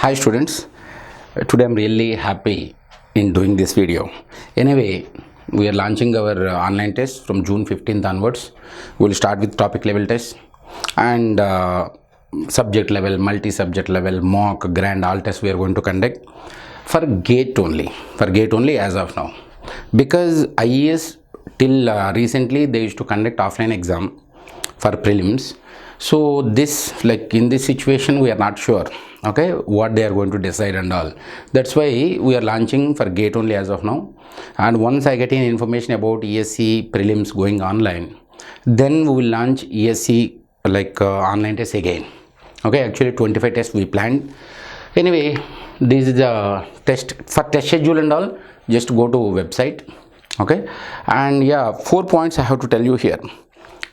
Hi students, today I'm really happy in doing this video. Anyway, we are launching our online test from June 15th onwards. We'll start with topic level test and subject level, multi-subject level, mock, grand, all tests we are going to conduct for gate only as of now. Because IES till recently they used to conduct offline exam for prelims. So this, like in this situation, we are not sure, okay, what they are going to decide and all. That's why we are launching for gate only as of now. And once I get any information about ESE prelims going online, then we will launch ESE online test again. Okay, actually 25 tests we planned. Anyway, this is the test for test schedule and all. Just go to website. Okay, and yeah, 4 points I have to tell you here.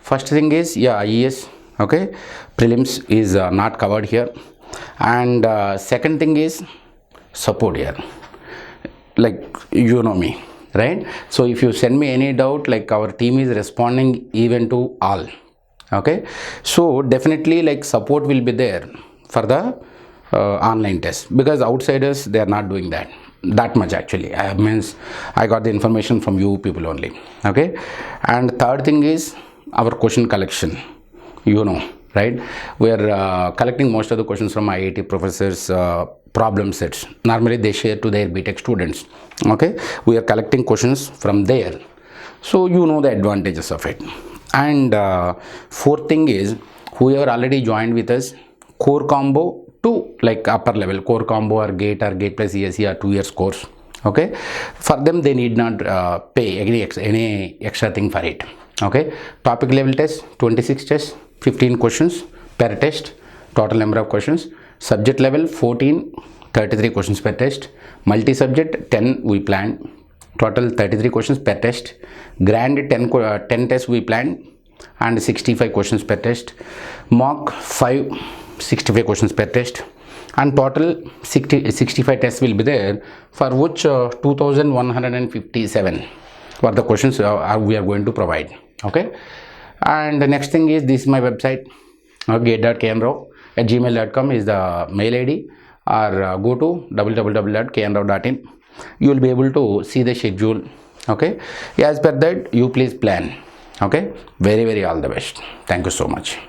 First thing is, yeah, IES, okay, prelims is not covered here. And second thing is support here. Like, you know me, right? So if you send me any doubt, like our team is responding even to all. Okay, so definitely like support will be there for the online test, because outsiders, they are not doing that much actually. Means I got the information from you people only. Okay, and third thing is our question collection, you know, right? We are collecting most of the questions from IIT professors problem sets. Normally they share to their BTech students. Okay, we are collecting questions from there, so you know the advantages of it. And fourth thing is, whoever already joined with us, core combo to like upper level, core combo or gate plus ESE or 2 years course. Okay, for them they need not pay any extra thing for it. Okay, topic level test 26 tests, 15 questions per test, total number of questions. Subject level 14, 33 questions per test. Multi subject 10 we planned, total 33 questions per test. Grand 10 tests we planned and 65 questions per test. Mock 5, 65 questions per test, and total 65 tests will be there, for which 2157 for the questions we are going to provide. Okay, and the next thing is, this is my website, gate.knrao at gmail.com is the mail ID, or go to www.knrao.in. you will be able to see the schedule. Okay, as per that you please plan. Okay, very all the best. Thank you so much.